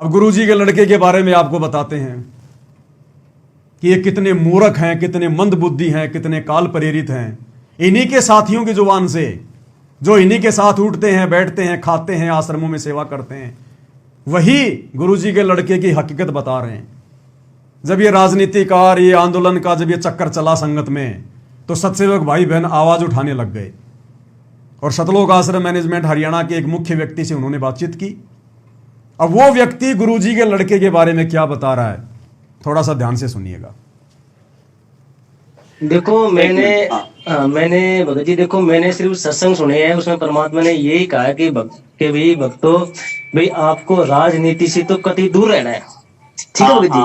अब गुरुजी के लड़के के बारे में आपको बताते हैं कि ये कितने मूर्ख हैं, कितने मंदबुद्धि हैं, कितने काल प्रेरित हैं। इन्हीं के साथियों की जुबान से, जो इन्हीं के साथ उठते हैं, बैठते हैं, खाते हैं, आश्रमों में सेवा करते हैं, वही गुरुजी के लड़के की हकीकत बता रहे हैं। जब ये राजनीति का और ये आंदोलन का जब ये चक्कर चला संगत में, तो सत्सेवक भाई बहन आवाज उठाने लग गए और सतलोक आश्रम मैनेजमेंट हरियाणा के एक मुख्य व्यक्ति से उन्होंने बातचीत की। अब वो व्यक्ति गुरुजी के लड़के के बारे में क्या बता रहा है, थोड़ा सा ध्यान से सुनिएगा। देखो मैंने भगत जी, देखो मैंने सिर्फ सत्संग सुने हैं, उसमें परमात्मा ने यही कहा कि भाई भक्तों, भाई आपको राजनीति से तो कतई दूर रहना है, ठीक है भगत जी।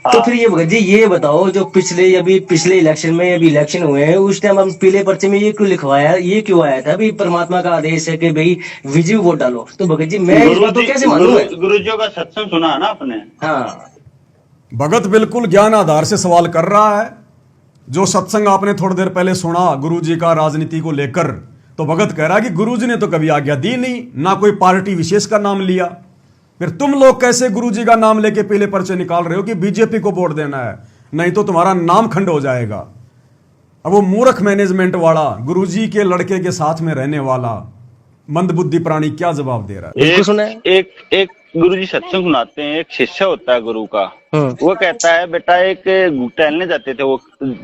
तो फिर ये भगत जी ये बताओ, जो पिछले इलेक्शन में अभी इलेक्शन हुए हैं, उस टाइम हम पीले पर्चे में ये क्यों लिखवाया, ये क्यों आया था भाई परमात्मा का आदेश है कि भाई विजय वोट डालो। तो भगत जी मैं इस बात को कैसे मानूं? गुरुजियों का सत्संग सुना है ना आपने? हाँ, भगत बिल्कुल ज्ञान आधार से सवाल कर रहा है। जो सत्संग आपने थोड़ी देर पहले सुना गुरुजी का राजनीति को लेकर, तो भगत कह रहा है कि गुरुजी ने तो कभी आज्ञा दी नहीं, ना कोई पार्टी विशेष का नाम लिया। फिर तुम लोग कैसे गुरुजी का नाम लेके पीले पर्चे निकाल रहे हो कि बीजेपी को वोट देना है, नहीं तो तुम्हारा नाम खंड हो जाएगा। अब वो मूर्ख मैनेजमेंट वाला, गुरुजी के लड़के के साथ में रहने वाला मंदबुद्धि प्राणी क्या जवाब दे रहा है? एक गुरुजी सत्संग सुनाते हैं। एक शिष्य होता है गुरु का, वो कहता है बेटा, एक टहलने जाते थे वो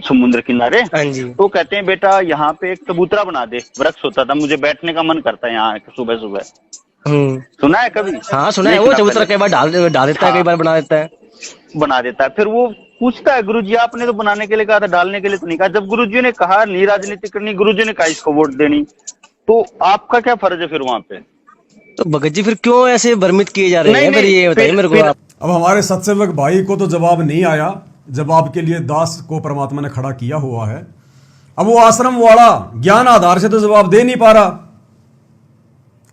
समुद्र किनारे, तो कहते हैं बेटा यहाँ पे एक चबूतरा बना दे। वृक्ष होता था, मुझे बैठने का मन करता है यहाँ सुबह सुबह। सुना है कभी? हाँ सुना है। वो चबूतरा कई बार डाल देता है, कई बार बना देता है। फिर वो पूछता है गुरुजी आपने तो बनाने के लिए कहा था, डालने के लिए तो नहीं कहा। जब गुरुजी ने कहा नहीं राजनीति करनी, गुरुजी ने कहा इसको वोट देनी, तो आपका क्या फर्ज है फिर वहां पे? तो भगत जी फिर क्यों ऐसे भ्रमित किए जा रहे हैं? फिर ये बताइए मेरे को आप। अब हमारे सत्सेवक भाई को तो जवाब नहीं आया, जवाब के लिए दास को परमात्मा ने खड़ा किया हुआ है। अब वो आश्रम वाला ज्ञान आधार से तो जवाब दे नहीं पा रहा।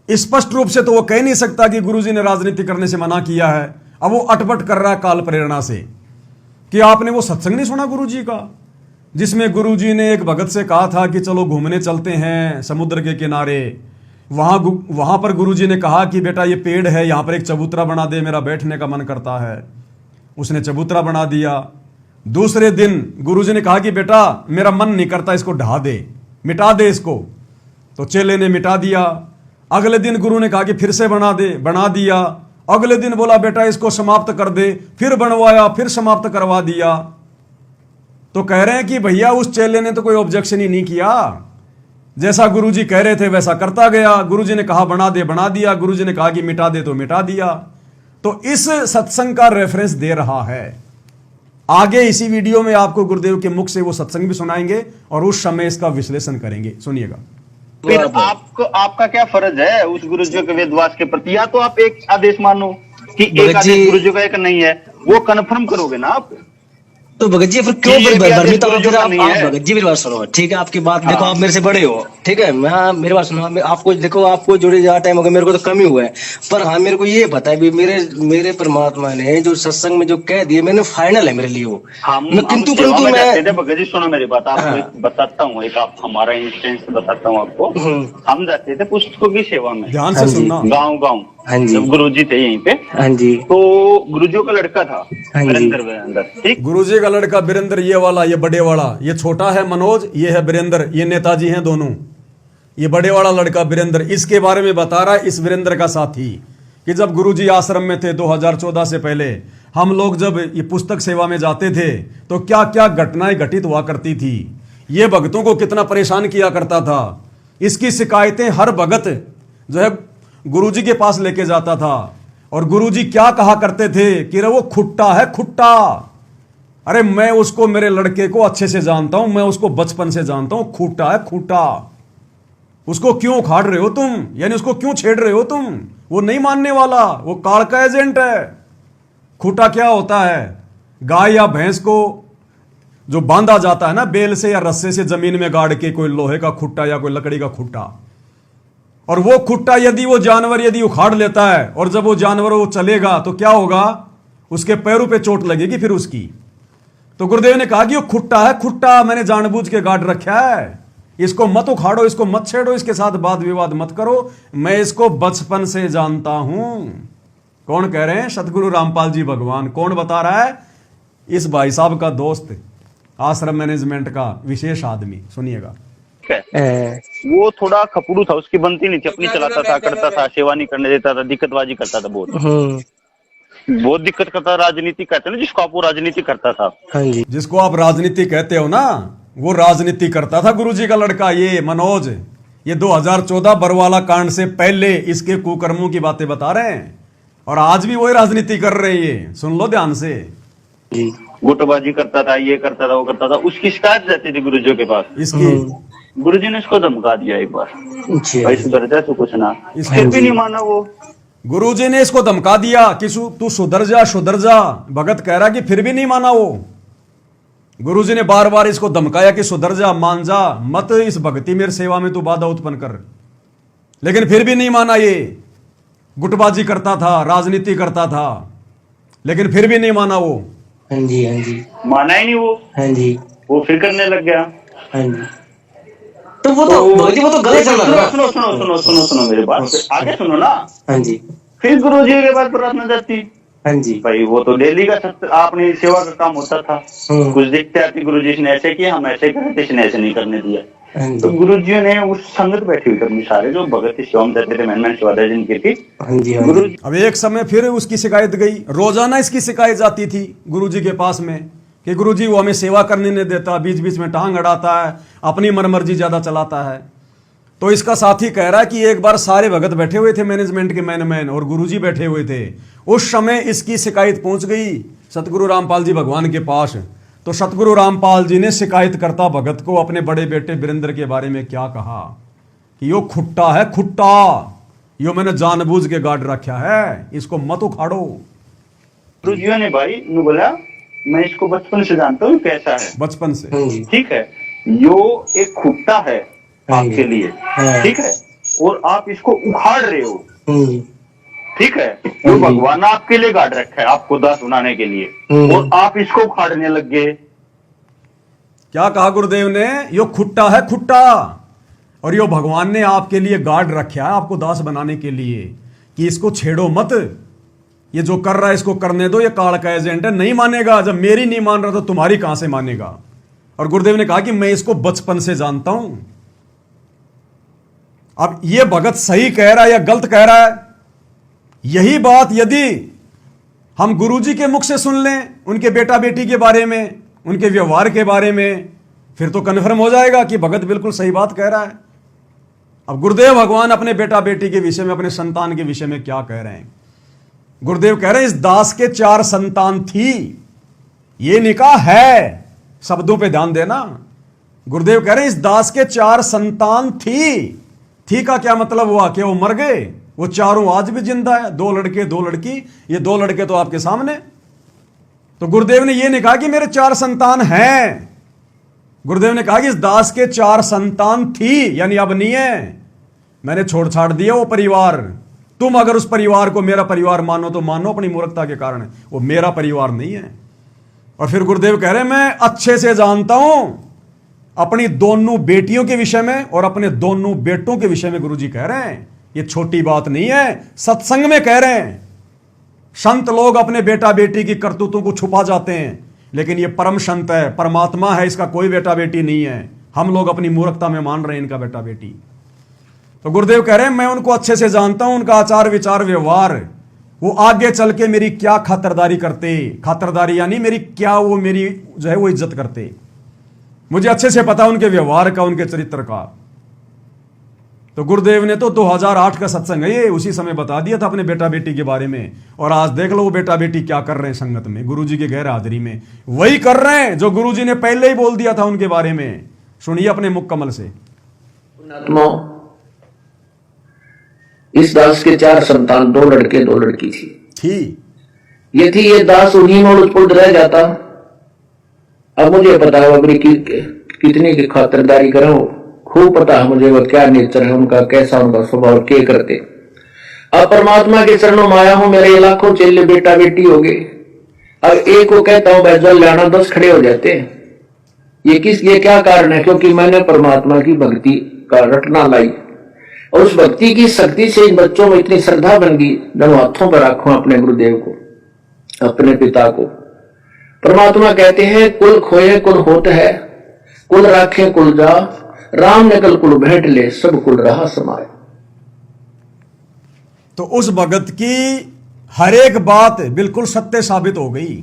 स्पष्ट रूप से तो वो कह नहीं सकता कि गुरुजी ने राजनीति करने से मना किया है। अब वो अटपट कर रहा है काल प्रेरणा से कि आपने वो सत्संग नहीं सुना गुरुजी का, जिसमें गुरुजी ने एक भगत से कहा था कि चलो घूमने चलते हैं समुद्र के किनारे। वहां पर गुरुजी ने कहा कि बेटा ये पेड़ है, यहां पर एक चबूतरा बना दे, मेरा बैठने का मन करता है। उसने चबूतरा बना दिया। दूसरे दिन गुरुजी ने कहा कि बेटा मेरा मन नहीं करता, इसको ढा दे, मिटा दे इसको। तो चेले ने मिटा दिया। अगले दिन गुरु ने कहा कि फिर से बना दे, बना दिया। अगले दिन बोला बेटा इसको समाप्त कर दे, फिर बनवाया, फिर समाप्त करवा दिया। तो कह रहे हैं कि भैया उस चेले ने तो कोई ऑब्जेक्शन ही नहीं किया, जैसा गुरुजी कह रहे थे वैसा करता गया। गुरुजी ने कहा बना दे, बना दिया। गुरुजी ने कहा कि मिटा दे, तो मिटा दिया। तो इस सत्संग का रेफरेंस दे रहा है। आगे इसी वीडियो में आपको गुरुदेव के मुख से वो सत्संग भी सुनाएंगे और उस समय इसका विश्लेषण करेंगे। सुनिएगा। फिर आपका क्या फर्ज है उस गुरुजी के वेदवास के प्रति? या तो आप एक आदेश मानो कि एक आदेश गुरुजी का एक नहीं है, वो कन्फर्म करोगे ना आप? तो भगत जी फिर क्यों भ्रमित हो? फिर आप भगत जी मेरी बात सुनो, ठीक है? आपकी बात देखो, आप मेरे से बड़े हो, ठीक है? मैं मेरी बात सुनो, आपको देखो, आपको जुड़े ज्यादा टाइम हो गया, मेरे को तो कम ही हुआ है। पर हाँ मेरे को ये पता है मेरे परमात्मा ने जो सत्संग में जो कह दिए, मैंने फाइनल है मेरे लिए वो। किंतु मैं भगत जी सुनो मेरी बात, आपको बताता हूँ, एक आप हमारा इंस्टेंस बताता हूँ आपको। हम जाते थे पुस्तकों की सेवा में, ध्यान से सुनना, गाँव जब गुरुजी थे यहीं पे। हाँ जी। तो गुरुजी का लड़का था वीरेंद्र, ठीक? गुरुजी का लड़का वीरेंद्र, ये वाला, ये बड़े वाला, ये छोटा है मनोज, ये है वीरेंद्र, ये नेताजी हैं दोनों। ये बड़े वाला लड़का वीरेंद्र, इसके बारे में बता रहा है इस वीरेंद्र का साथी कि जब गुरुजी आश्रम में थे 2014 से पहले, हम लोग जब ये पुस्तक सेवा में जाते थे तो क्या क्या घटनाएं घटित हुआ करती थी। ये भक्तों को कितना परेशान किया करता था। इसकी शिकायतें हर भगत जो है गुरुजी के पास लेके जाता था। और गुरुजी क्या कहा करते थे कि रे वो खुट्टा है, खुट्टा। अरे मैं उसको, मेरे लड़के को अच्छे से जानता हूं, मैं उसको बचपन से जानता हूं, खूंटा है खूंटा। उसको क्यों उखाड़ रहे हो तुम, यानी उसको क्यों छेड़ रहे हो तुम? वो नहीं मानने वाला, वो काल का एजेंट है। खूंटा क्या होता है? गाय या भैंस को जो बांधा जाता है ना बेल से या रस्से से जमीन में गाड़ के, कोई लोहे का खुट्टा या कोई लकड़ी का खुट्टा। और वो खुट्टा यदि वो जानवर यदि उखाड़ लेता है और जब वो जानवर वो चलेगा तो क्या होगा? उसके पैरों पे चोट लगेगी फिर उसकी। तो गुरुदेव ने कहा कि वो खुट्टा है, खुट्टा मैंने जानबूझ के गाड़ रखा है, इसको मत उखाड़ो, इसको मत छेड़ो, इसके साथ वाद विवाद मत करो, मैं इसको बचपन से जानता हूं। कौन कह रहे हैं? सतगुरु रामपाल जी भगवान। कौन बता रहा है? इस भाई साहब का दोस्त, आश्रम मैनेजमेंट का विशेष आदमी। सुनिएगा। वो थोड़ा खपड़ू था, उसकी बनती नहीं थी, अपनी चलाता था, करता था, सेवा नहीं करने देता था, दिक्कतबाजी करता था, बहुत दिक्कत करता। राजनीति कहते हैं ना जिसको आप, वो राजनीति करता था। हाँ जी। जिसको आप राजनीति कहते हो ना, वो राजनीति करता था। गुरुजी का लड़का ये मनोज, ये 2014 बरवाला कांड से पहले इसके कुकर्मों की बातें बता रहे हैं, और आज भी वही राजनीति कर रही है। सुन लो ध्यान से। गुटबाजी करता था, ये करता था, वो करता था। उसकी शिकायत जाती थी गुरुजी के पास। इसकी गुरुजी ने इसको धमका दिया एक बार, भाई सुधर जा, तू कुछ ना। फिर भी नहीं माना वो। गुरुजी ने इसको धमका दिया कि तू सुधर जा, सुधर जा। भगत कह रहा कि फिर भी नहीं माना वो। गुरुजी ने बार बार इसको धमकाया कि सुधर जा, मान जा, मत इस भक्ति मेरी सेवा में तू बाधा उत्पन्न कर, लेकिन फिर भी नहीं माना। ये गुटबाजी करता था, राजनीति करता था, लेकिन फिर भी नहीं माना वो। हाँ जी, हाँ जी। माना ही नहीं वो। हाँ जी। वो फिर करने लग गया। हाँ जी। तो वो तो गलत चल रहा है। सुनो मेरी बात, आगे सुनो ना। हाँ जी। फिर गुरुजी के बाद प्रार्थना जाती। हाँ जी। भाई वो तो डेली का अपनी सेवा का काम होता था। कुछ देखते आती, गुरुजी ने ऐसे किया, हम ऐसे करे, इसने ऐसे नहीं करने दिया। तो गुरुजी ने उस संगत बैठी हुई कर्मी सारे जो भगत की सेवा में जाते थे, मैंने सेवा जिनकी थी। गुरुजी अब एक समय फिर उसकी शिकायत गई। रोजाना इसकी शिकायत जाती थी गुरुजी के पास में कि गुरुजी वो हमें सेवा करने नहीं देता, बीच बीच में टांग अड़ाता है, अपनी मनमर्जी ज्यादा चलाता है। तो इसका साथी कह रहा है कि एक बार सारे भगत बैठे हुए थे, मैनेजमेंट के मैन और गुरुजी बैठे हुए थे। उस समय इसकी शिकायत पहुंच गई सतगुरु रामपाल जी भगवान के पास। तो सतगुरु रामपाल जी ने शिकायत करता भगत को अपने बड़े बेटे वीरेंद्र के बारे में क्या कहा कि यो खुट्टा है, खुट्टा, यो मैंने जानबूझ के गाड़ रखा है, इसको मत उखाड़ो। गुरुजी ने भाई ने बोला, मैं इसको बचपन से जानता हूँ कैसा है, बचपन से। ठीक है, यो एक खुट्टा है आपके लिए, ठीक है, और आप इसको उखाड़ रहे हो, ठीक है। जो भगवान आपके लिए गाड़ रखा है आपको दास बनाने के लिए, और आप इसको उखाड़ने लग गए। क्या कहा गुरुदेव ने? यो खुट्टा है, खुट्टा, और यो भगवान ने आपके लिए गाड़ रखा है आपको दास बनाने के लिए, कि इसको छेड़ो मत, ये जो कर रहा है इसको करने दो, ये काल का एजेंट है, नहीं मानेगा। जब मेरी नहीं मान रहा तो तुम्हारी कहां से मानेगा? और गुरुदेव ने कहा कि मैं इसको बचपन से जानता हूं। अब ये भगत सही कह रहा है या गलत कह रहा है, यही बात यदि हम गुरुजी के मुख से सुन लें, उनके बेटा बेटी के बारे में, उनके व्यवहार के बारे में, फिर तो कन्फर्म हो जाएगा कि भगत बिल्कुल सही बात कह रहा है। अब गुरुदेव भगवान अपने बेटा बेटी के विषय में, अपने संतान के विषय में क्या कह रहे हैं? गुरुदेव कह रहे हैं इस दास के 4 संतान थी, ये निकाह है, शब्दों पे ध्यान देना। गुरुदेव कह रहे हैं इस दास के 4 संतान थी का क्या मतलब हुआ कि वो मर गए? वो चारों आज भी जिंदा है, 2 लड़के 2 लड़की, ये 2 लड़के तो आपके सामने। तो गुरुदेव ने ये नहीं कहा कि मेरे 4 संतान हैं, गुरुदेव ने कहा कि इस दास के 4 संतान थी, यानी अब नहीं है, मैंने छोड़ छाड़ दिया वो परिवार। तुम अगर उस परिवार को मेरा परिवार मानो तो मानो, अपनी मूर्खता के कारण, वो मेरा परिवार नहीं है। और फिर गुरुदेव कह रहे हैं मैं अच्छे से जानता हूं अपनी दोनों बेटियों के विषय में और अपने दोनों बेटों के विषय में। गुरुजी कह रहे हैं ये छोटी बात नहीं है, सत्संग में कह रहे हैं। संत लोग अपने बेटा बेटी की करतूतों को छुपा जाते हैं, लेकिन ये परम संत है, परमात्मा है, इसका कोई बेटा बेटी नहीं है। हम लोग अपनी मूर्खता में मान रहे हैं इनका बेटा बेटी। तो गुरुदेव कह रहे हैं मैं उनको अच्छे से जानता हूं, उनका आचार विचार व्यवहार, वो आगे चल के मेरी क्या खातिरदारी करते, खातिरदारी यानी मेरी क्या, वो मेरी जो है वो इज्जत करते, मुझे अच्छे से पता उनके व्यवहार का, उनके चरित्र का। तो गुरुदेव ने तो 2008 का सत्संग है ये, उसी समय बता दिया था अपने बेटा बेटी के बारे में। और आज देख लो वो बेटा बेटी क्या कर रहे हैं संगत में, गुरुजी के गैर हाजिरी में, वही कर रहे हैं जो गुरुजी ने पहले ही बोल दिया था उनके बारे में। सुनिए अपने मुख कमल से। इस दास के 4 संतान, 2 लड़के 2 लड़की थी। ये दास उन्हीं में उलझ रह जाता। अब मुझे पता है वो कितनी की खातिरदारी करो, खूब पता है मुझे वो क्या नेचर है उनका, कैसा उनका स्वभाव, क्या करते। अब परमात्मा के चरणों में आया हूं, मेरे लाखों चेले बेटा बेटी हो गए। अब एक को कहता हूं बैजल लाना, 10 खड़े हो जाते हैं। ये क्या कारण है? क्योंकि मैंने परमात्मा की भक्ति का रटना लाई। और उस भक्ति की शक्ति से इन बच्चों में इतनी श्रद्धा बन गई, दोनों हाथों पर रखो अपने गुरुदेव को, अपने पिता को। परमात्मा कहते हैं कुल खोए कुल होत है, कुल राखे कुल जा, राम नकल कुल भेंट ले, सब कुल रहा समाए। तो उस भगत की हर एक बात बिल्कुल सत्य साबित हो गई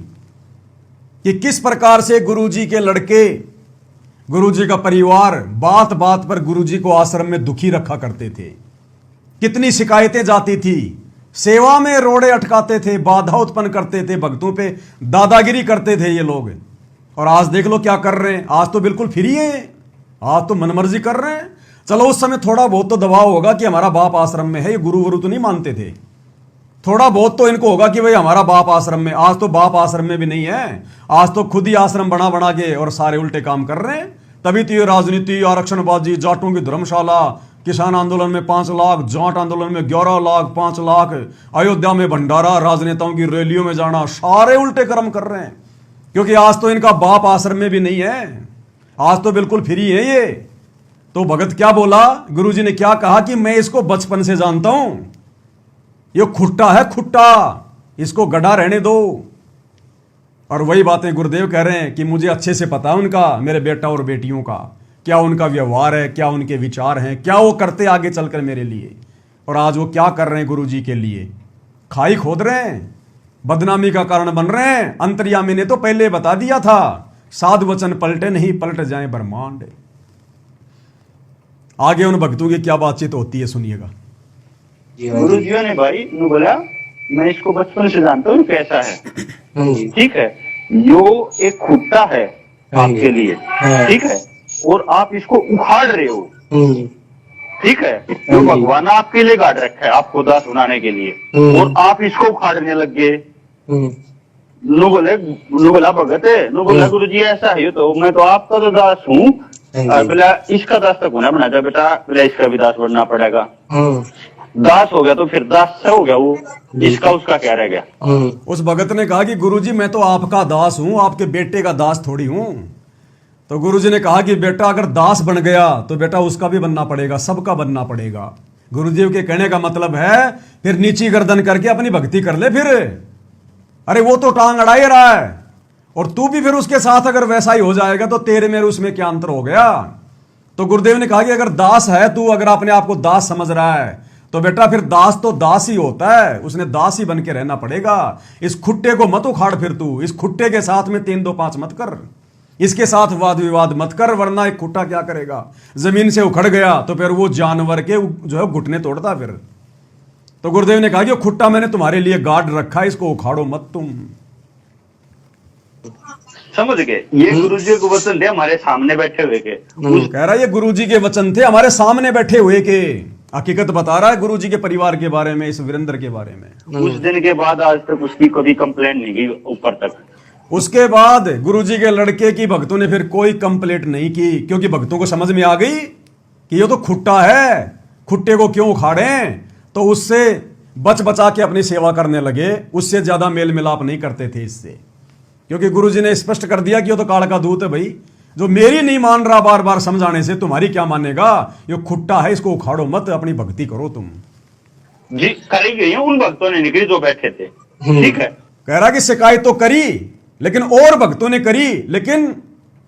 कि किस प्रकार से गुरुजी के लड़के, गुरुजी का परिवार बात बात पर गुरुजी को आश्रम में दुखी रखा करते थे, कितनी शिकायतें जाती थी, सेवा में रोड़े अटकाते थे, बाधा उत्पन्न करते थे, भक्तों पे दादागिरी करते थे ये लोग। और आज देख लो क्या कर रहे हैं, आज तो बिल्कुल फ्री है, आज तो मनमर्जी कर रहे हैं। चलो उस समय थोड़ा बहुत तो दबाव होगा कि हमारा बाप आश्रम में है, ये गुरु गुरु तो नहीं मानते थे, थोड़ा बहुत तो इनको होगा कि भाई हमारा बाप आश्रम में। आज तो बाप आश्रम में भी नहीं है, आज तो खुद ही आश्रम बना बना के और सारे उल्टे काम कर रहे हैं। तभी तो ये राजनीति, आरक्षणबाजी, जाटों की धर्मशाला, किसान आंदोलन में 5 लाख, जाट आंदोलन में 11 लाख, 5 लाख, अयोध्या में भंडारा, राजनेताओं की रैलियों में जाना, सारे उल्टे कर्म कर रहे हैं। क्योंकि आज तो इनका बाप आश्रम में भी नहीं है, आज तो बिल्कुल फ्री है ये। तो भगत क्या बोला, गुरुजी ने क्या कहा कि मैं इसको बचपन से जानता हूं, ये खुट्टा है खुट्टा, इसको गड़ा रहने दो। और वही बातें गुरुदेव कह रहे हैं कि मुझे अच्छे से पता है उनका, मेरे बेटा और बेटियों का क्या उनका व्यवहार है, क्या उनके विचार हैं, क्या वो करते आगे चलकर मेरे लिए, और आज वो क्या कर रहे हैं गुरुजी के लिए। खाई खोद रहे हैं, बदनामी का कारण बन रहे हैं। अंतर्यामी ने तो पहले बता दिया था, साधु वचन पलटे नहीं पलट जाए ब्रह्मांड। आगे उन भक्तों की क्या बातचीत होती है सुनिएगा। गुरुजियों ने भाई बोला मैं इसको बचपन से जानता हूँ कैसा है, ठीक है, यो एक खुट्टा है आपके लिए, ठीक है, और आप इसको उखाड़ रहे हो, ठीक है, जो भगवान आपके लिए गाड़ रखा है आपको दास बनाने के लिए, और आप इसको उखाड़ने लग गए। नु बोला भगत है, नु बोला गुरुजी ऐसा है तो मैं तो आपका तो दास हूँ, बोला इसका दास तक होना बना जा बेटा, बोला इसका भी दास बनना पड़ेगा। दास हो गया तो फिर दास से हो गया वो, इसका उसका क्या रह गया। उस भगत ने कहा कि गुरुजी मैं तो आपका दास हूं, आपके बेटे का दास थोड़ी हूं। तो गुरुजी ने कहा कि बेटा अगर दास बन गया तो बेटा उसका भी बनना पड़ेगा, सबका बनना पड़ेगा। गुरुजी के कहने का मतलब है फिर नीची गर्दन करके अपनी भक्ति कर ले। फिर अरे वो तो टांग अड़ाई रहा है और तू भी फिर उसके साथ अगर वैसा ही हो जाएगा तो तेरे मेरे उसमें क्या अंतर हो गया। तो गुरुदेव ने कहा कि अगर दास है तू, अगर अपने आप को दास समझ रहा है तो बेटा फिर दास तो दास ही होता है, उसने दास ही बन के रहना पड़ेगा। इस खुट्टे को मत उखाड़, फिर तू इस खुट्टे के साथ में 3 2 5 मत कर, इसके साथ वाद विवाद मत कर, वरना एक खुट्टा क्या करेगा, जमीन से उखड़ गया तो फिर वो जानवर के जो है घुटने तोड़ता फिर। तो गुरुदेव ने कहा कि खुट्टा मैंने तुम्हारे लिए गार्ड रखा है, इसको उखाड़ो मत तुम। समझ गए, ये गुरुजी के वचन थे हमारे सामने बैठे हुए के। कह रहा है ये गुरुजी के वचन थे हमारे सामने बैठे हुए के। हकीकत बता रहा है गुरुजी के परिवार के बारे में, इस वीरेंद्र के बारे में। उस दिन के बाद आज तक उसकी कभी कंप्लेंट नहीं की ऊपर तक। उसके बाद गुरुजी के लड़के की भक्तों ने फिर कोई कंप्लेंट नहीं की, क्योंकि भक्तों को समझ में आ गई कि ये तो खुट्टा है, खुट्टे को क्यों उखाड़े। तो उससे बच बचा के अपनी सेवा करने लगे, उससे ज्यादा मेल मिलाप नहीं करते थे इससे, क्योंकि गुरुजी ने स्पष्ट कर दिया कि ये तो काल का दूत है भाई, जो मेरी नहीं मान रहा बार बार समझाने से तुम्हारी क्या मानेगा। ये खुट्टा है, इसको उखाड़ो मत, अपनी भक्ति करो तुम। जी करी गई उन भक्तों ने निकली जो बैठे थे, ठीक है। कह रहा कि शिकायत तो करी लेकिन और भक्तों ने करी, लेकिन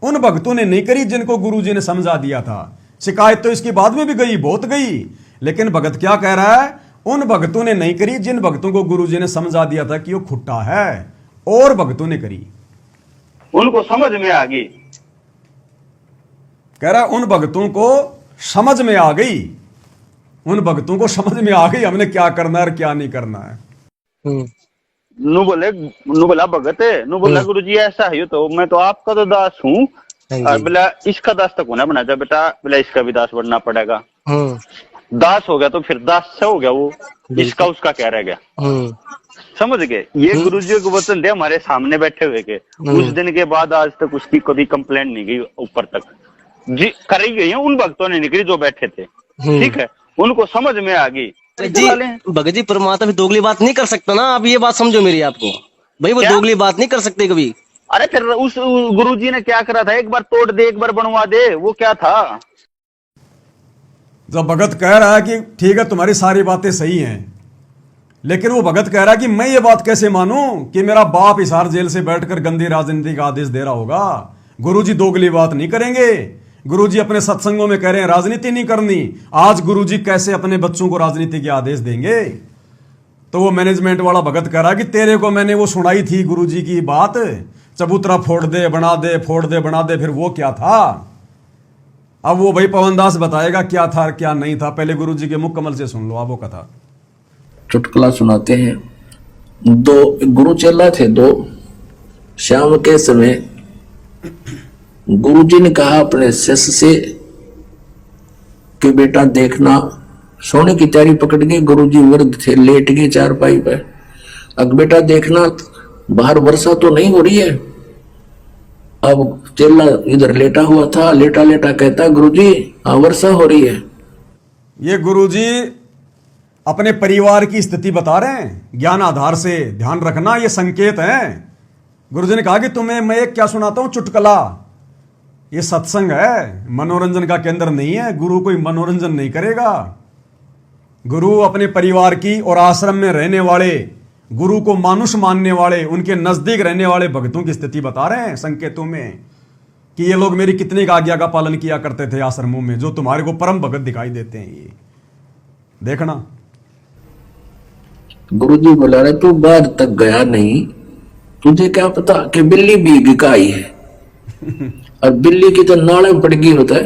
उन भक्तों ने नहीं करी जिनको गुरुजी ने समझा दिया था। शिकायत तो इसकी बाद में भी गई, बहुत गई, लेकिन भगत क्या कह रहा है, उन भक्तों ने नहीं करी जिन भक्तों को गुरुजी ने समझा दिया था कि वो खुट्टा है, और भक्तों ने करी, उनको समझ में आ गई। कह रहा उन भक्तों को समझ में आ गई, उन भक्तों को समझ में आ गई हमने क्या करना है और क्या नहीं करना है। नु बोला भगत है, नु बोला गुरुजी ऐसा है तो मैं तो आपका तो दास हूँ, बोला इसका दास तक होना बना जा बेटा, बोला इसका भी दास बनना पड़ेगा। दास हो गया तो फिर दास से हो गया वो, इसका उसका क्या रह गया। समझ गए, ये गुरुजी के वचन थे हमारे सामने बैठे हुए के। उस दिन के बाद आज तक उसकी कभी कंप्लेंट नहीं गई ऊपर तक। जी करी गई उन भक्तों ने निकली जो बैठे थे, ठीक है, उनको समझ में आ गई। जी भगत जी परमात्मा भी दोगली बात नहीं कर सकता ना, आप ये बात समझो मेरी आपको, भाई वो दोगली बात नहीं कर सकते कभी। अरे फिर उस गुरुजी ने क्या करा था, एक बार तोड़ दे एक बार बनवा दे, वो क्या था। जब भगत कह रहा है कि ठीक है तुम्हारी सारी बातें सही हैं, लेकिन वो भगत कह रहा है कि मैं ये बात कैसे मानूं कि मेरा बाप हिसार जेल से बैठकर गंदी राजनीति का आदेश दे रहा होगा। गुरुजी दोगली बात नहीं करेंगे। गुरुजी अपने सत्संगों में कह रहे हैं राजनीति नहीं करनी। आज गुरुजी कैसे अपने बच्चों को राजनीति के आदेश देंगे? तो वो मैनेजमेंट वाला भगत कह रहा कि तेरे को मैंने वो सुनाई थी गुरुजी की बात, चबूतरा फोड़ दे बना दे, फोड़ दे बना दे, फिर वो क्या था? अब वो भाई पवन दास बताएगा क्या था क्या नहीं था। पहले गुरुजी के मुख कमल से सुन लो आप वो कथा। चुटकुला सुनाते हैं। दो गुरु चेला थे दो। शाम के समय गुरुजी ने कहा अपने शिष्य से कि बेटा देखना, सोने की तैयारी पकड़ के गुरुजी वृद्ध थे, लेट गए चारपाई पर। अब बेटा देखना बाहर वर्षा तो नहीं हो रही है। अब चेला इधर लेटा हुआ था, लेटा लेटा कहता गुरुजी हाँ वर्षा हो रही है। ये गुरुजी अपने परिवार की स्थिति बता रहे हैं ज्ञान आधार से। ध्यान रखना ये संकेत है। गुरुजी ने कहा कि तुम्हें मैं एक क्या सुनाता हूं चुटकुला, ये सत्संग है, मनोरंजन का केंद्र नहीं है। गुरु कोई मनोरंजन नहीं करेगा। गुरु अपने परिवार की और आश्रम में रहने वाले, गुरु को मानुष मानने वाले, उनके नजदीक रहने वाले भक्तों की स्थिति बता रहे हैं संकेतों में कि ये लोग मेरी कितनी आज्ञा का पालन किया करते थे आश्रमों में, जो तुम्हारे को परम भगत दिखाई देते हैं। ये देखना। गुरुजी बोला रहे तू बाहर तक गया नहीं, तुझे क्या पता कि बिल्ली भीग के आई है। और बिल्ली की तो नाले पड़ गई होता है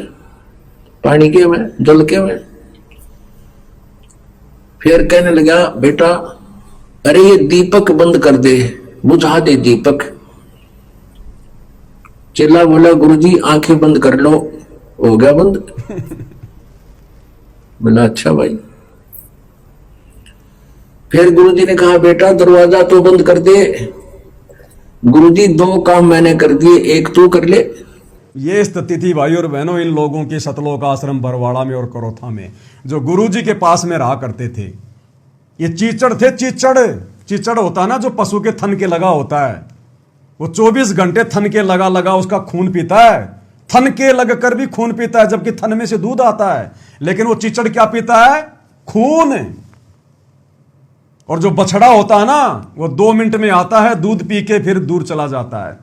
पानी के में, जल के में। फिर कहने लगा बेटा अरे ये दीपक बंद कर दे, बुझा दे दीपक। चेला बोला गुरुजी आंखें बंद कर लो, हो गया बंद। बोला अच्छा भाई। फिर गुरुजी ने कहा बेटा दरवाजा तो बंद कर दे। गुरुजी दो काम मैंने कर दिए, एक तू कर ले। ये स्थिति थी भाई और बहनों इन लोगों की सतलोक आश्रम बरवाड़ा में और करोथा में, जो गुरुजी के पास में रहा करते थे। ये चीचड़ थे, चीचड़ होता ना जो पशु के थन के लगा होता है, वो 24 घंटे थन के लगा लगा उसका खून पीता है। थन के लग कर भी खून पीता है, जबकि थन में से दूध आता है, लेकिन वो चीचड़ क्या पीता है? खून। और जो बछड़ा होता है ना वो 2 मिनट में आता है, दूध पी के फिर दूर चला जाता है।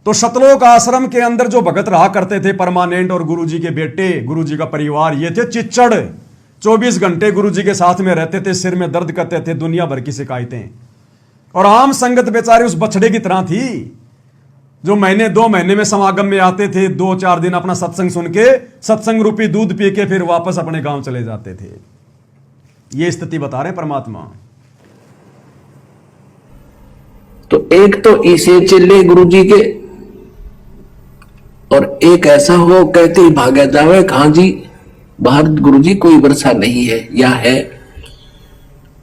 तो सतलोक आश्रम के अंदर जो भगत रहा करते थे परमानेंट, और गुरुजी के बेटे, गुरुजी का परिवार, ये थे चिच्चड़। 24 घंटे गुरुजी के साथ में रहते थे, सिर में दर्द करते थे, दुनिया भर की शिकायतें। और आम संगत बेचारे उस बछड़े की तरह थी, जो महीने 2 महीने में समागम में आते थे, 2-4 दिन अपना सत्संग सुन के, सत्संग रूपी दूध पी के फिर वापस अपने गांव चले जाते थे। ये स्थिति बता रहे परमात्मा। तो एक तो इसे चले गुरुजी के, और एक ऐसा हो कहते ही भागा जावे कहा जी बाहर गुरुजी कोई वर्षा नहीं है या है।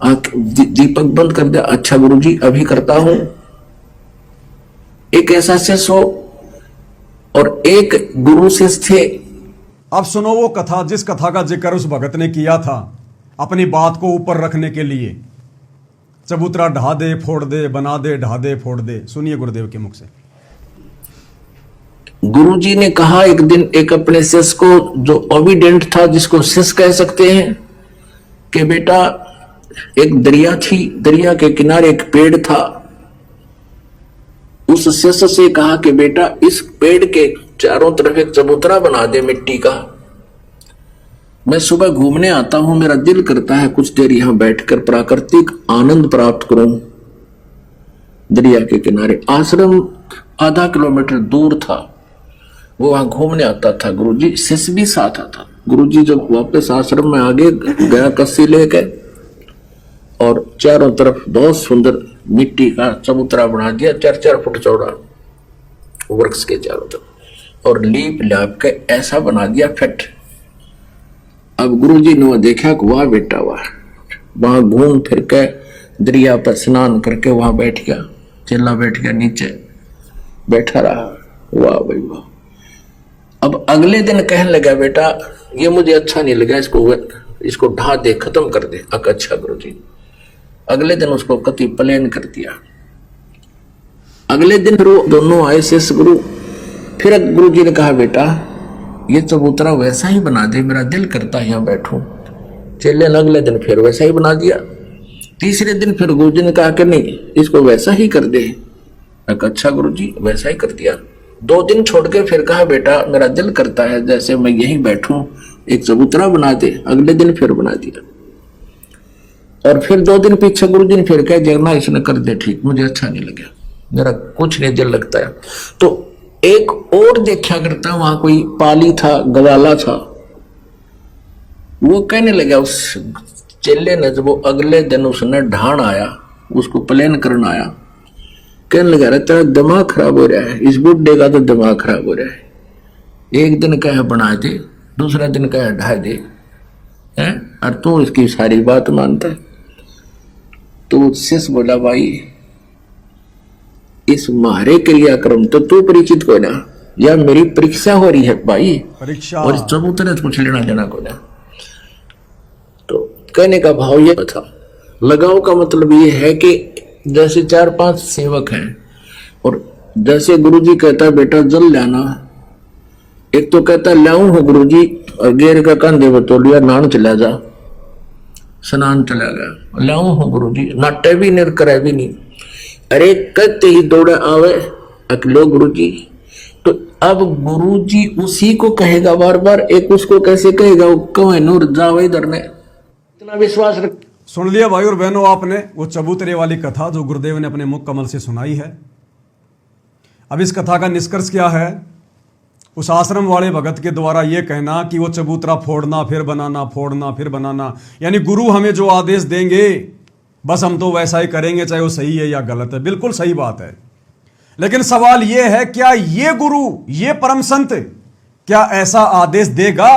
दीपक बंद कर दे। अच्छा गुरुजी अभी करता हूं। एक ऐसा शिष्य हो और एक गुरु शिष्य थे। अब सुनो वो कथा, जिस कथा का जिक्र उस भगत ने किया था अपनी बात को ऊपर रखने के लिए। चबूतरा ढा दे फोड़ दे, बना दे ढा दे फोड़ दे। सुनिए गुरुदेव के मुख से। गुरुजी ने कहा एक दिन एक अपने शिष्य को, जो ओबीडेंट था, जिसको शिष्य कह सकते हैं, कि बेटा एक दरिया थी, दरिया के किनारे एक पेड़ था। उस शिष्य से कहा कि बेटा इस पेड़ के चारों तरफ एक चबूतरा बना दे मिट्टी का। मैं सुबह घूमने आता हूं, मेरा दिल करता है कुछ देर यहां बैठकर प्राकृतिक आनंद प्राप्त करूं। दरिया के किनारे आश्रम आधा किलोमीटर दूर था, वो वहां घूमने आता था। गुरुजी शिष्य भी साथ आता। गुरुजी जब वापस आश्रम में आगे गया कस्सी लेके, और चारों तरफ बहुत सुंदर मिट्टी का चबूतरा बना दिया, 4-4 फुट चौड़ा, वृक्ष के चारों तरफ, और लीप लाप के ऐसा बना दिया फिट। अब गुरुजी ने वो देखा कि वाह बेटा वाह। वहां घूम फिर के दरिया पर स्नान करके वहां बैठ गया। चेला बैठ गया नीचे, बैठा रहा। वाह भाई वाह। अब अगले दिन कहने लगा बेटा ये मुझे अच्छा नहीं लगा, इसको ढा दे, खत्म कर दे। अच्छा गुरुजी। अगले दिन उसको कति प्लेन कर दिया। अगले दिन फिर वो दोनों आए शिष्य गुरु। फिर गुरुजी ने कहा बेटा ये चबूतरा वैसा ही बना दे, मेरा दिल करता है यहाँ बैठूं। चेले ने अगले दिन फिर वैसा ही बना दिया। तीसरे दिन फिर गुरुजी ने कहा कि नहीं, इसको वैसा ही कर दे। अच्छा गुरुजी, वैसा ही कर दिया। 2 दिन छोड़ के फिर कहा, बेटा मेरा दिल करता है जैसे मैं यहीं बैठूं, एक चबूतरा बना दे। अगले दिन फिर बना दिया। और फिर 2 दिन पीछे गुरुजी ने फिर कहा, जगना इसने कर दे ठीक, मुझे अच्छा नहीं लगा, मेरा कुछ नहीं दिल लगता है। तो एक और देखा करता, वहां कोई पाली था, गवाला था, वो कहने लगा उस चेले ने, जब वो अगले दिन उसने ढाण आया, उसको प्लेन करना आया, कहने लगा रहा तेरा दिमाग खराब हो रहा है, इस बुढ़े का तो दिमाग खराब हो रहा है। एक दिन कहे बना दे, दूसरा दिन कहे ढा दे, हैं, और तू इसकी सारी बात मानता है। तो शिष्य बोला, भाई इस मारे क्रियाक्रम तो तू परिचित को ना, या मेरी परीक्षा हो रही है भाई, परीक्षा, और चबूतरे से कुछ लेना देना को ना। तो कहने का भाव ये था, लगाव का मतलब ये है कि जैसे 4-5 सेवक हैं, और जैसे गुरुजी कहता है बेटा जल लाना, एक तो कहता है लाऊं हो गुरुजी, और गेर का कंधे बतौलिया नान चला जा, स्नान चला गया, लाऊं हो गुरुजी, नाटे भी नहीं करे भी नहीं। अरे कहते ही दौड़े आवे अकलो गुरुजी। तो अब गुरुजी उसी को कहेगा बार बार, एक उसको कैसे कहेगा, वो कहे नूर जाओ इधर ने, इतना विश्वास रख। सुन लिया भाई और बहनों आपने वो चबूतरे वाली कथा जो गुरुदेव ने अपने मुख कमल से सुनाई है। अब इस कथा का निष्कर्ष क्या है? उस आश्रम वाले भगत के द्वारा यह कहना कि वो चबूतरा फोड़ना फिर बनाना, फोड़ना फिर बनाना, यानी गुरु हमें जो आदेश देंगे बस हम तो वैसा ही करेंगे, चाहे वो सही है या गलत है। बिल्कुल सही बात है, लेकिन सवाल यह है क्या ये गुरु, ये परम संत क्या ऐसा आदेश देगा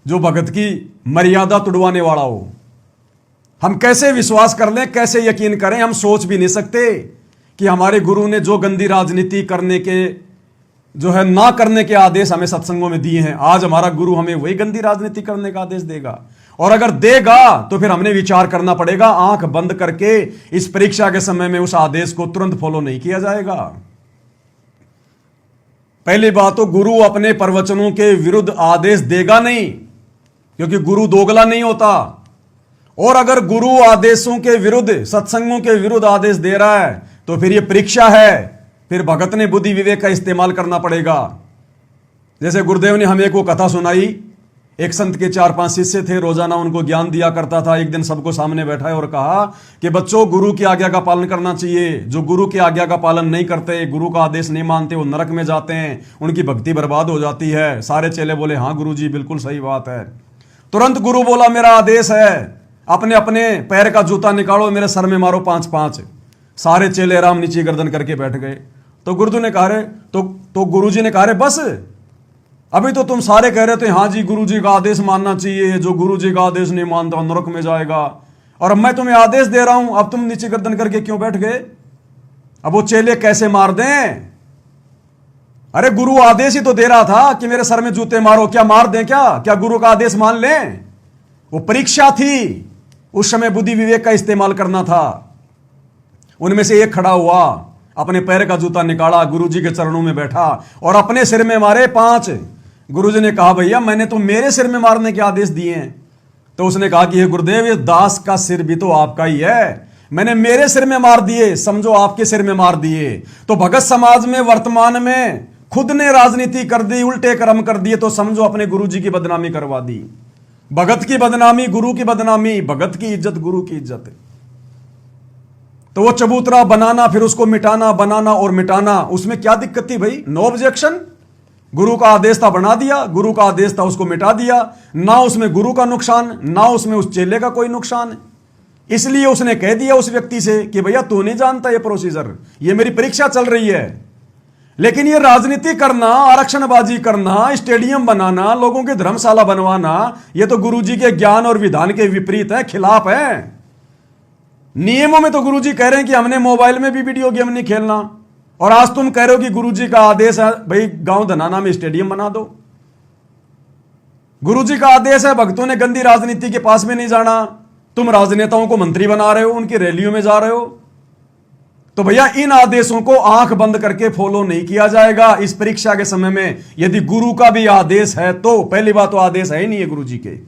जो भगत की मर्यादा तुड़वाने वाला हो? हम कैसे विश्वास कर लें, कैसे यकीन करें? हम सोच भी नहीं सकते कि हमारे गुरु ने जो गंदी राजनीति करने के, जो है ना करने के आदेश हमें सत्संगों में दिए हैं, आज हमारा गुरु हमें वही गंदी राजनीति करने का आदेश देगा। और अगर देगा तो फिर हमने विचार करना पड़ेगा, आंख बंद करके इस परीक्षा के समय में उस आदेश को तुरंत फॉलो नहीं किया जाएगा। पहली बात तो गुरु अपने प्रवचनों के विरुद्ध आदेश देगा नहीं, क्योंकि गुरु दोगला नहीं होता। और अगर गुरु आदेशों के विरुद्ध, सत्संगों के विरुद्ध आदेश दे रहा है तो फिर यह परीक्षा है, फिर भगत ने बुद्धि विवेक का इस्तेमाल करना पड़ेगा। जैसे गुरुदेव ने हमें एक वो कथा सुनाई, एक संत के 4-5 शिष्य थे, रोजाना उनको ज्ञान दिया करता था। एक दिन सबको सामने बैठाया और कहा कि बच्चों गुरु की आज्ञा का पालन करना चाहिए, जो गुरु की आज्ञा का पालन नहीं करते, गुरु का आदेश नहीं मानते, वो नरक में जाते हैं, उनकी भक्ति बर्बाद हो जाती है। सारे चेले बोले हाँ गुरुजी बिल्कुल सही बात है। तुरंत गुरु बोला मेरा आदेश है, अपने अपने पैर का जूता निकालो, मेरे सर में मारो 5-5। सारे चेले राम नीचे गर्दन करके बैठ गए। तो गुरुजी ने कहा रे, तो गुरुजी ने कहा रे बस, अभी तो तुम सारे कह रहे थे हाँ जी गुरुजी का आदेश मानना चाहिए, जो गुरुजी का आदेश नहीं मानता नरक में जाएगा, और अब मैं तुम्हें आदेश दे रहा हूं, अब तुम नीचे गर्दन करके क्यों बैठ गए? अब वो चेले कैसे मार दें? अरे गुरु आदेश ही तो दे रहा था कि मेरे सर में जूते मारो, क्या मार दें? क्या गुरु का आदेश मान लें? वो परीक्षा थी, उस समय बुद्धि विवेक का इस्तेमाल करना था। उनमें से एक खड़ा हुआ, अपने पैर का जूता निकाला, गुरुजी के चरणों में बैठा और अपने सिर में मारे 5। गुरुजी ने कहा भैया मैंने तो मेरे सिर में मारने के आदेश दिए हैं। तो उसने कहा कि हे गुरुदेव, ये दास का सिर भी तो आपका ही है, मैंने मेरे सिर में मार दिए, समझो आपके सिर में मार दिए। तो भगत समाज में वर्तमान में खुद ने राजनीति कर दी, उल्टे कर्म कर दिए, तो समझो अपने गुरुजी की बदनामी करवा दी। भगत की बदनामी गुरु की बदनामी, भगत की इज्जत गुरु की इज्जत। तो वो चबूतरा बनाना, फिर उसको मिटाना, बनाना और मिटाना, उसमें क्या दिक्कत थी भाई? No objection. गुरु का आदेश था, बना दिया, गुरु का आदेश था, उसको मिटा दिया। ना उसमें गुरु का नुकसान, ना उसमें उस चेले का कोई नुकसान। इसलिए उसने कह दिया उस व्यक्ति से कि भैया तू नहीं जानता ये प्रोसीजर, ये मेरी परीक्षा चल रही है। लेकिन ये राजनीति करना, आरक्षणबाजी करना, स्टेडियम बनाना, लोगों की धर्मशाला बनवाना, ये तो गुरुजी के ज्ञान और विधान के विपरीत है, खिलाफ है। नियमों में तो गुरुजी कह रहे हैं कि हमने मोबाइल में भी वीडियो गेम नहीं खेलना, और आज तुम कह रहे हो कि गुरुजी का आदेश है भाई गांव धनाना में स्टेडियम बना दो। गुरुजी का आदेश है भक्तों ने गंदी राजनीति के पास में नहीं जाना, तुम राजनेताओं को मंत्री बना रहे हो, उनकी रैलियों में जा रहे हो। तो भैया इन आदेशों को आंख बंद करके फॉलो नहीं किया जाएगा। इस परीक्षा के समय में यदि गुरु का भी आदेश है तो पहली बात तो आदेश है ही नहीं है गुरु जी के।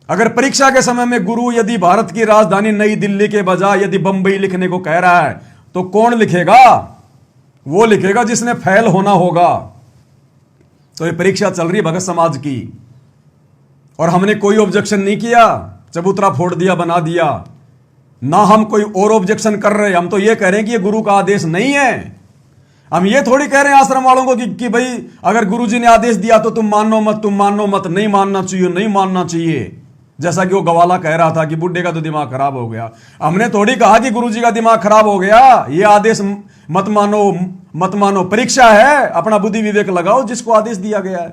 अगर परीक्षा के समय में गुरु यदि भारत की राजधानी नई दिल्ली के बजाय यदि बंबई लिखने को कह रहा है तो कौन लिखेगा? वो लिखेगा जिसने फेल होना होगा। तो ये परीक्षा चल रही भगत समाज की और हमने कोई ऑब्जेक्शन नहीं किया, चबूतरा फोड़ दिया, बना दिया ना। हम कोई और ऑब्जेक्शन कर रहे हैं, हम तो ये कह रहे हैं कि ये गुरु का आदेश नहीं है। हम ये थोड़ी कह रहे हैं आश्रम वालों को कि भाई अगर गुरुजी ने आदेश दिया तो तुम मानो मत, नहीं मानना चाहिए, नहीं मानना चाहिए। जैसा कि वो गवाला कह रहा था कि बुड्ढे का तो दिमाग खराब हो गया। हमने थोड़ी कहा कि गुरुजी का दिमाग खराब हो गया, ये आदेश मत मानो, परीक्षा है, अपना बुद्धि विवेक लगाओ जिसको आदेश दिया गया है।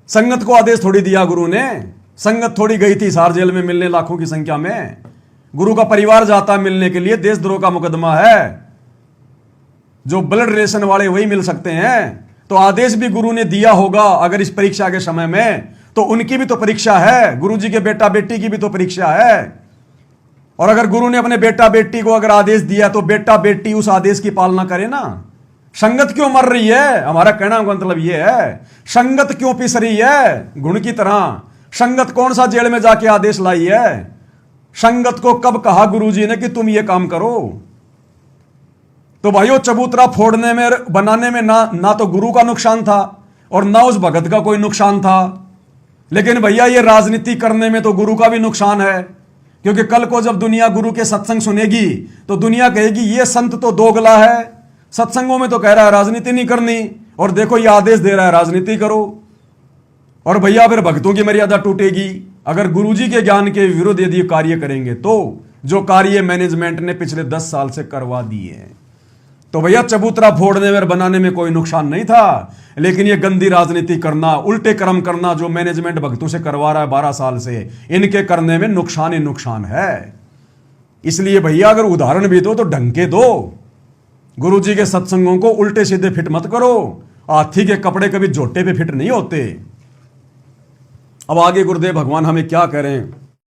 संगत को आदेश थोड़ी दिया गुरु ने, संगत थोड़ी गई थी सार जेल में मिलने लाखों की संख्या में। गुरु का परिवार जाता मिलने के लिए, देशद्रोह का मुकदमा है, जो ब्लड रिलेशन वाले वही मिल सकते हैं। तो आदेश भी गुरु ने दिया होगा अगर इस परीक्षा के समय में, तो उनकी भी तो परीक्षा है, गुरु जी के बेटा बेटी की भी तो परीक्षा है। और अगर गुरु ने अपने बेटा बेटी को अगर आदेश दिया तो बेटा बेटी उस आदेश की पालना करे ना। संगत क्यों मर रही है? हमारा कहना का मतलब यह है, संगत क्यों पिस रही है गुण की तरह? संगत कौन सा जेल में जाके आदेश लाई है? संगत को कब कहा गुरुजी ने कि तुम ये काम करो? तो भाइयों, चबूतरा फोड़ने में बनाने में ना तो गुरु का नुकसान था और ना उस भगत का कोई नुकसान था। लेकिन भैया ये राजनीति करने में तो गुरु का भी नुकसान है, क्योंकि कल को जब दुनिया गुरु के सत्संग सुनेगी तो दुनिया कहेगी ये संत तो दोगला है, सत्संगों में तो कह रहा है राजनीति नहीं करनी और देखो ये आदेश दे रहा है राजनीति करो। और भैया फिर भक्तों की मर्यादा टूटेगी अगर गुरुजी के ज्ञान के विरुद्ध यदि कार्य करेंगे तो, जो कार्य मैनेजमेंट ने पिछले 10 साल से करवा दिए हैं। तो भैया चबूतरा फोड़ने में बनाने में कोई नुकसान नहीं था, लेकिन ये गंदी राजनीति करना, उल्टे कर्म करना जो मैनेजमेंट भक्तों से करवा रहा है 12 साल से, इनके करने में नुकसान ही नुकसान है। इसलिए भैया अगर उदाहरण भी दो तो ढंग के दो। गुरुजी के सत्संगों को उल्टे सीधे फिट मत करो। हाथी के कपड़े कभी जोटे पे फिट नहीं होते। अब आगे गुरुदेव भगवान हमें क्या कह रहे हैं